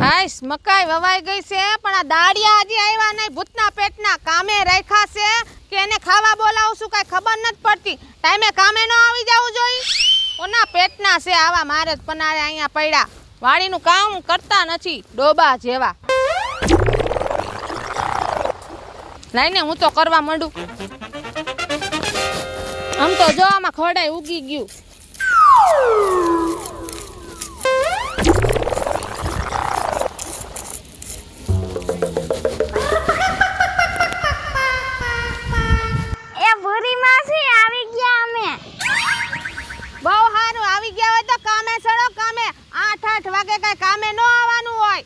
હાઈસ મકાઈ વવાઈ ગઈ છે પણ આ દાડિયા હજી આવ્યા નહીં ભૂતના પેટના કામે રાખ્યા છે કે એને ખાવા બોલાવશું કાઈ ખબર નથી પડતી ટાઈમે કામે ન આવી જાવું જોઈએ ઓના પેટના છે આવા મારે જ પનારે અહીંયા પડ્યા વાડીનું કામ કરતા નથી ડોબા જેવા લઈને હું તો કરવા માંડું આમ તો જો આમાં ખોડાઈ ઉગી ગયું વાગે કઈ કામે ન આવવાનું હોય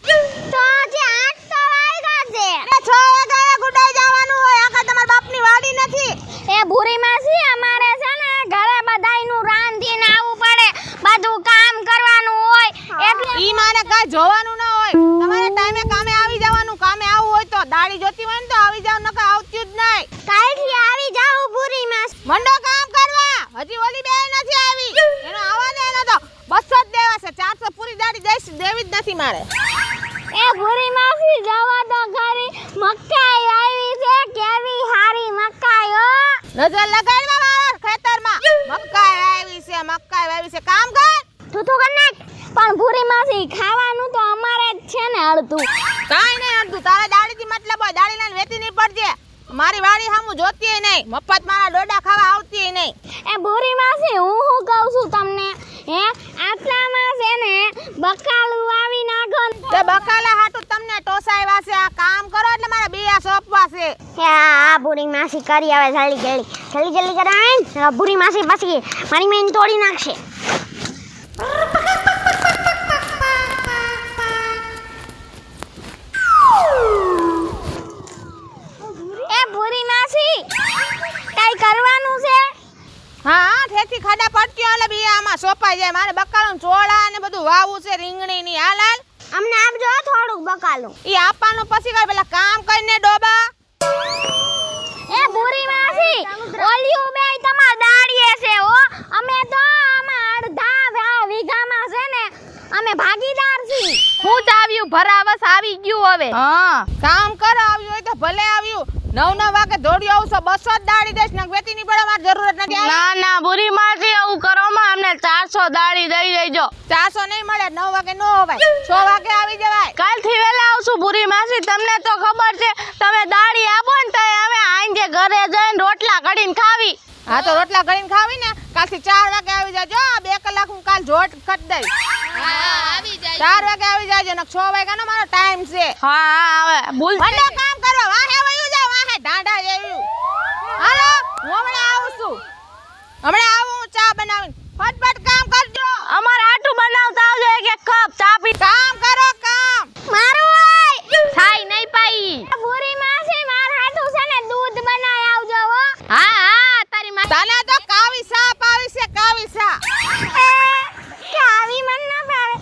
તો આજે 8 તો વાગ્યા છે 6 વાગે ગુડાઈ જવાનું હોય આખા તમાર બાપની વાડી નથી એ ભૂરી માસી અમારે છે ને ઘરે બધાયનું રાંધીને આવવું પડે બધું કામ કરવાનું હોય એટલે ઈ મારે કાઈ જોવાનું ન હોય તમારે ટાઈમે કામે આવી જવાનું કામે આવવું હોય તો દાડી જોતી હોય ને તો આવી જાવ નકર આવતી જ નહીં કાઈથી આવી જાવ ભૂરી માસી મંડો કામ કરવા હજી ઓલી બે નથી આવી એનો આવા દે એનો તો 200 જ દેવા છે 400 પૂરી દાડી દેવી જ નથી મારે એ ભૂરી માસી જવા તો ખરી મકાઈ આવી છે કેવી હારી મકાઈ હો નજર લગાડવા મારા ખેતરમાં મકાઈ આવી છે કામ કર તું તો કર નાખ પણ ભૂરી માસી ખાવાનું તો અમારે જ છે ને અડધું કાઈ નહીં અડધું તારા દાડીથી મતલબ હોય દાડી લઈને વેતી નહીં પડજે મારી વાડી સામું જોતી નહીં મફત મારા ડોડા ખાવા આવતી નહીં એ ભૂરી માસી હું કહું છું તમને હે આટલામાં છે ને બકાલું આવી નાખો તે બકાલા હાટુ તમને ટોસાયવા છે આ કામ કરો એટલે મારા બિયા સોંપવા છે આ ભૂરી માસી કરી આવે જલ્દી કરાય ભૂરી માસી પછી મારી મેન તોડી નાખશે એ ભૂરી માસી કઈ કરવાનું છે હા ઠેથી ખાડા પડતી એટલે બિયામાં સોપાઈ જાય મારે બકાલું ચોળા ને બધું વાવું છે રીંગણી ની હાલ અમને આપજો થોડુંક બકાલું ઈ આપવાનું પછી કઈ પેલા કામ કરીને ડોબા એ ભૂરી માસી ઓલિયું બે તમાર દાડીએ છે હો અમે તો આમાં અડધા વીઘામાં છે ને અમે ભાગીદાર છી હું જ આવ્યું ભરાવસ આવી ગયું હવે હા કામ કર આવ્યું હોય તો ભલે આવ્યું 9 વાગે દોડ્યો આવશો 200 જ દાડી દેશ ને વેતી ની પડે માર જરૂરત નથી ના ભૂરી માસી એવું કરો માં અમને 400 દાડી દઈ દેજો 400 નહીં મળે 9 વાગે નો હોવાય 6 વાગે આવી જવાય કાલથી વેલા આવશું ભૂરી માસી તમને તો ખબર છે તમે દાડી આપો ને તો અમે આંજે ઘરે જઈને રોટલા ઘડીને ખાવી હા તો રોટલા ઘડીને ખાવી ને કાલથી 4 વાગે આવી જાજો 2 કલાક હું કાલ જોટ ખટ દઈ હા આવી જાય 4 વાગે આવી જાજો ને 6 વાગ્યાનો મારો ટાઈમ છે હા હવે ભૂલ મને કામ કરવા વાહે વયું જા વાહે ઢાંઢા જેવું હાલો હું હમણાં આવું છું હમણાં આવું ચા બનાવીને ફટફટ કામ કરજો અમાર આટું બનાવતા આવજો એક કપ ચા પી કામ કરો કામ મારું હોય થાય નહીં પાઈ ભૂરી માસી માર હાટું છે ને દૂધ બનાવી આવજો હો હા તારી માં તને તો કાવી સા પાવી છે કાવી સા કાવી મન ના પાવે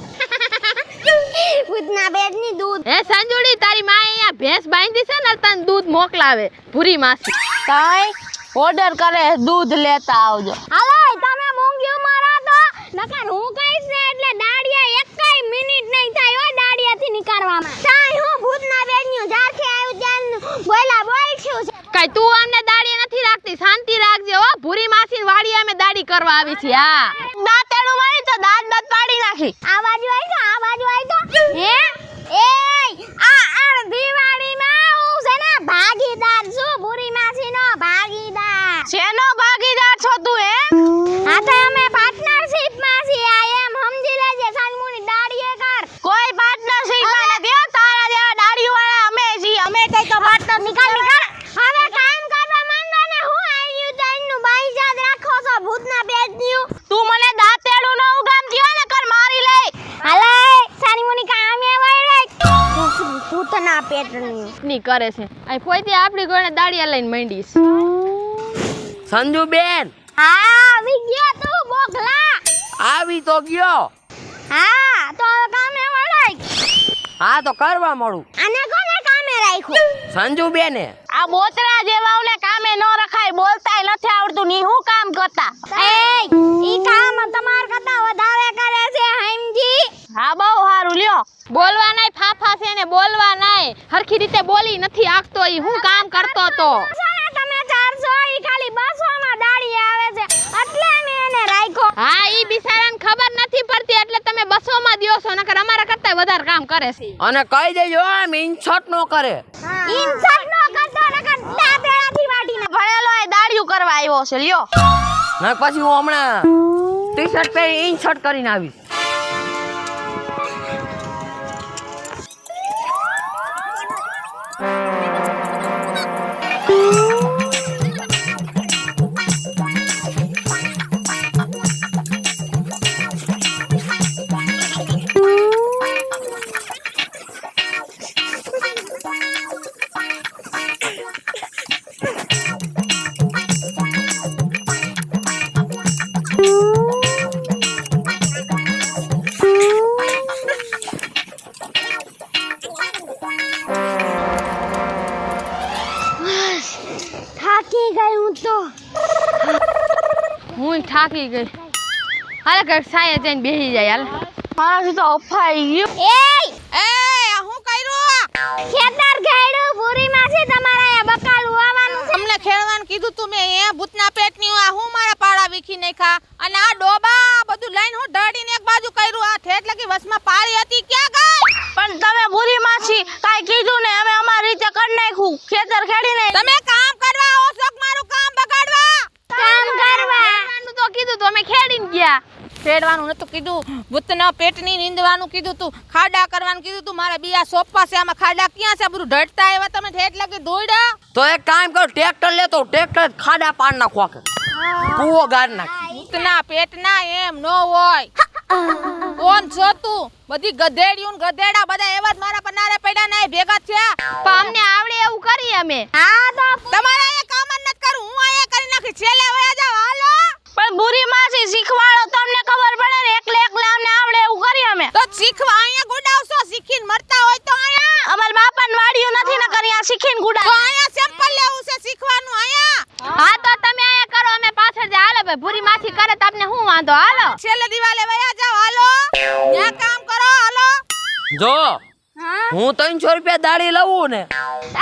ભૂતના બેડની દૂધ એ સંજુડી તારી માં અહીંયા ભેંસ બાંધી છે ને તને દૂધ મોકલાવે ભૂરી માસી કાઈ ઓર્ડર કરે દૂધ લેતા આવજો હાલો તમે મોંઘ્યું મારા તો નકર હું કઈશ ને એટલે દાડિયા એકાઈ મિનિટ નહીં થાય હો દાડિયાથી નીકાળવામાં સાઈ હું ભૂતના બેડની જારથી આવ્યું ત્યાંનું બોલછું છે કાઈ તું અમને દાડી નથી રાખતી શાંતિ રાખજે હો ભૂરી માસી વાડી અમે દાડી કરવા આવી છે હા દાંતેડું મારી તો દાંત પાડી નાખી આ બાજુ આવી તો હે એ આ દિવાળીમાં હું છે ને ભાગીદાર છું ભૂરી માસીનો ભાગીદાર શેનો ભાગીદાર છો તું હે હા તો અમે પાર્ટનરશિપ માં છીએ આ એમ સમજી લેજે સાનમુની દાડીએ કર કોઈ પાર્ટનરશિપ માં નથી તારા જેવા દાડી વાળા અમે છીએ અમે કઈ તો પાર્ટનર નીકાળ હવે કામ કરવા માંડો ને હું આવ્યું તઈનું બાઈ યાદ રાખો છો ભૂતના બેડની તું મને દાંતેડું ન ઉગામ થયો ને કર મારી લે હાલે સાનમુની કામે વળે ભૂતના પેટની ની કરે છે આ ફોઈથી આપડી ગોણે દાડિયા લઈને માંડીશ સંજુ બેન હા આવી ગયો તું બોકલા આવી તો ગયો હા તો કામે વળાય હા તો કરવા મળું આને કોને કામે રાખ્યું સંજુ બેને આ બોતરા જેવાઓને કામે ન રખાય બોલતાય નથી આવડતું ની હું કામ કરતા એ ઈ કામ તમાર કરતા વધારે કરે છે હમજી હા બહુ સારું લ્યો બોલવાનાય ફાફા બોલવા નાય. હરખી રીતે બોલી નથી આખતો ઈ. હું કામ કરતો તો. તમે 400 ઈ ખાલી 200 માં દાડી આવે છે એટલે મેં એને રાખ્યો. હા ઈ બિચારાને ખબર નથી પડતી એટલે તમે 200 માં દ્યો છો. નકર અમારા કરતા વધારે કામ કરે છે. અને કહી દેજો આમ ઇન્સર્ટ નો કરે. ઇન્સર્ટ નો કરતો નકર દાબેડાથી વાટીને ભણેલો એ દાડિયું કરવા આવ્યો છે લ્યો. ને પછી હું હમણાં ટી-શર્ટ પહેરી ઇન્સર્ટ કરીને આવીશ. થાકી ગઈ હું તો. હું થાકી ગઈ. હાલે ઘર સાયે જઈને બેસી જાય. હાલ મારાથી તો અફાઈ ગયું. એ હું કર્યું? ખેતર ઘેડું પૂરી માસી તમારા અહીંયા બકાલું આવવાનું છે. તમને ખેડવાનું કીધું તું મેં એ ભૂતના પેટની આ હું મારા પાડા વીખી નાખ્યા અને આ ડોબા બધું લઈને હું ઢળીને એક બાજુ કર્યું. આ ઠેઠ લગી વસમાં પાળી હતી ક્યાં ગઈ? પણ તમે ભૂરી માસી કાઈ કીધું ને અમે અમારી રીતે કરી નાખ્યું. ખેતર ખેડીને તમે કામ કરવા આવો છો કે મારું કામ બગાડવા? કામ કરવા. તો કીધું તો અમે ખેડીને ગયા. ખેડવાનું નતું કીધું, ભૂતના પેટની નીંદવાનું કીધું તું, ખાડા કરવાનું કીધું તું. મારા બીયા સોપા છે આમાં ખાડા ક્યાં છે? બધું ઢળતા આવ્યા તમે ઠેઠ લગી ધોઈડા. તો એક કામ કરો, ટ્રેક્ટર લેતો, ટ્રેક્ટર ખાડા પાડ નાખવા કે કૂવો ગાડ નાખ. ભૂતના પેટના એમ નો હોય. કોણ છો તું? બધી ગધેડિયું ને ગધેડા બધા એવા જ મારા પનારે પડ્યા ને ભેગા થયા. પણ અમને આવડે એવું કરીએ અમે. હા તો તમારે અહીંયા કામ જ નથી કરું, હું અહીંયા કરી નાખી. છેલ્લે વયા જાવ હાલો. પણ ભૂરી માસી શીખવાડો, તમને ખબર પડે ને. એકલે એકલા અમને આવડે એવું કરીએ અમે. તો શીખવા અહીંયા ગુડાવશો, શીખીને મરતા હોય તો અહીંયા. અમાર બાપાને વાડિયું નથી ને કરી આ શીખીને ગુડા. તો અહીંયા સેમ્પલ લેવું છે શીખવાનું અહીંયા. હા તો તમે આયા કરો, અમે પાછળ જા. હાલો ભાઈ, ભૂરી માસી કરે તો તમને શું વાંધો? હાલો છેલ્લે દિવાલે વયા જાવ હાલો. ત્યાં કામ કરો હાલો. જો હું 300 રૂપિયા દાડી લઉં ને,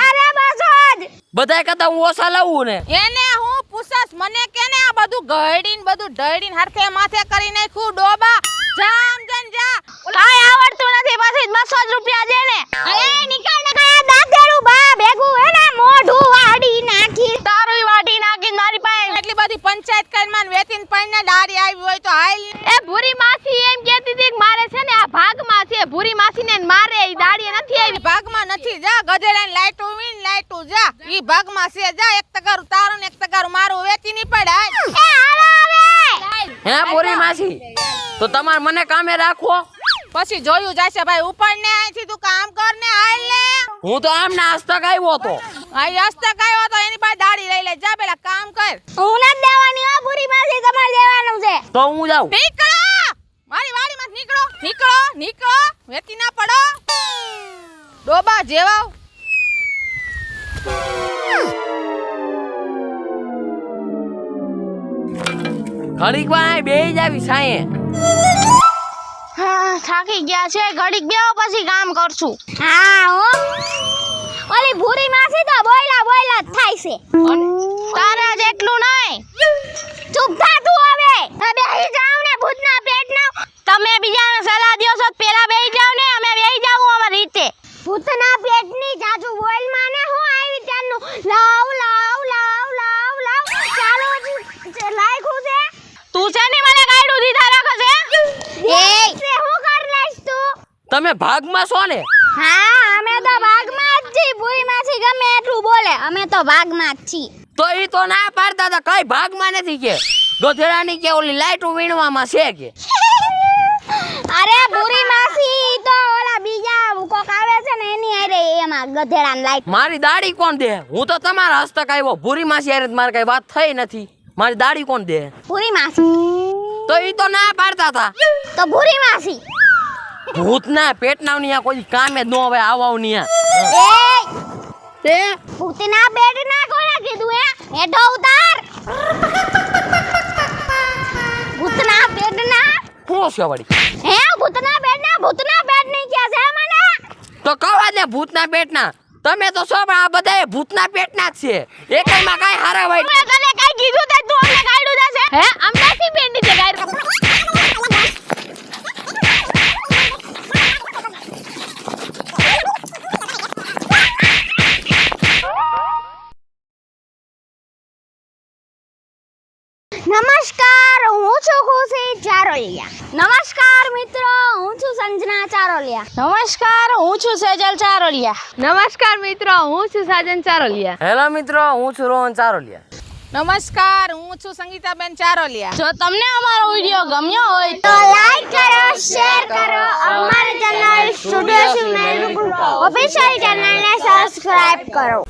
અરે બસો જ. બધાય કરતા હું ઓછા લઉં ને. એને હું પૂછસ મને કેને આ બધું ગળડીને બધું ઢળડીને હરખે માથે કરી નાખ્યું ડોબા. જામ જન જા. કાઈ આવડતું નથી પછી 200 જ રૂપિયા દે ને. એ નિકાલ ને કયા દાંતેડું બા ભેગું હે ને મોઢું વાડી નાખી. તારું વાટી નાખી મારી પાસે. એટલી બધી પંચાયત કરીને વેતીન પાઈને દાડી આવી હોય તો હાલ. એ ભૂરી માસી એમ કહેતી હતી કે મારે છે ને આ ભાગમાં છે. ભૂરી માસીને મારે ઈ દાડી નથી આવી. ભાગમાં નથી. જા ગધેડાને લાઈટું વીન લાઈટું જા. ઈ ભાગમાં છે. જા એક તગારું તારું ને એક તગારું મારું વેચી ની પડાય. એ હાલો હવે. હે બોરી માસી, તો તમારે મને કામે રાખો. પછી જોયું જાશે ભાઈ. ઉપર ને અહીંથી તું કામ કર ને હાલ ને. હું તો આમ ના હસ્તક આવ્યો તો. આ હસ્તક આવ્યો તો એની પાસે દાડી લઈ લે. જા પેલા કામ કર. હું નથી દેવાની હો પૂરી માસી, તમારે દેવાનું છે. તો હું જાઉં. નીકળો મારી વાડીમાં નીકળો નીકળો નીકળો. વેતી ના પડો ડોબા જેવા. ઘડીક વાર બેહી જાવી સાયે. હા થાકી ગયા છે. ઘડીક બેહો પછી કામ કરશું. હા હો. ઓલી ભૂરી માસી તો બોયલા બોયલા જ થાય છે. તારા જેટલું નહીં. ચૂપ થા તું હવે. બેહી જાવ ને ભૂતના પેટના. તમે બીજાને સલાહ દ્યો છો તો પેલા બેહી જાવ ને. અમે બેહી જાવું અમારી રીતે. ભૂતના પેટની જાજુ બોલ માને હું આવી ત્યાંનું લાવ લાવ લાવ લાવ લાવ ચાલો જ લાયખું છે. તું છે ને મને ગાયડું દીધા રાખે છે. એ હું કર લઈશ તું? તમે ભાગમાં છો ને? હા અમે તો ભાગમાં જ છીએ. ભૂરી માસી ગમે એટલું બોલે, અમે તો ભાગમાં જ છીએ. તો ઈ તો ના પાડતા હતા, કઈ ભાગમાં નથી કે ગધેડાની કે ઓલી લાઈટો વીણવામાં છે કે. અરે ભૂરી માસી તો ઓલા બીજા કોક આવે છે ને એની હારે એમાં ગધેડાની લાઈટ. મારી દાડી કોણ દે? હું તો તમારા હસ્તક આવ્યો. ભૂરી માસી હારે મારે કઈ વાત થઈ નથી. મારી દાડી કોણ દે? ભૂરી માસી. તો ઈ તો ના પાડતા હતા. તો ભૂરી માસી. ભૂતના પેટના ની કોઈ કામે ન હવે આવાવ ની. એ ભૂતના પેટના કોણે કીધું હે? હેઠો ઉતાર. ભૂતના પેટના કોણ છે વળી? હે ભૂતના પેટના? ભૂતના પેટ નહીં કે છે મને. તો કવા દે ભૂતના પેટના. તમે તો છો પણ આ બધા ભૂતના પેટના જ છે. એકમાં કાંઈ હારા હોય મેં કને કાઈ કીધું તે તું અમને કાઢ્યું દેશે હે અમનાથી પેટ નીચે ગાયર નમસ્કાર, હું છું ખુશી ચારોલિયા. નમસ્કાર મિત્રો, હું છું સંજના ચારોલિયા. નમસ્કાર હું છું સેજલ ચારોલિયા. નમસ્કાર મિત્રો હું છું સાજન ચારોલિયા. હેલો મિત્રો, હું છું રોહન ચારોલિયા. નમસ્કાર, હું છું સંગીતાબેન ચારોલિયા. જો તમને અમારો વિડિયો ગમ્યો હોય તો લાઈક કરો, શેર કરો, અમારી ચેનલ સ્ટુડિયો સિમેલ ઓફિશિયલ ચેનલને સબસ્ક્રાઇબ કરો.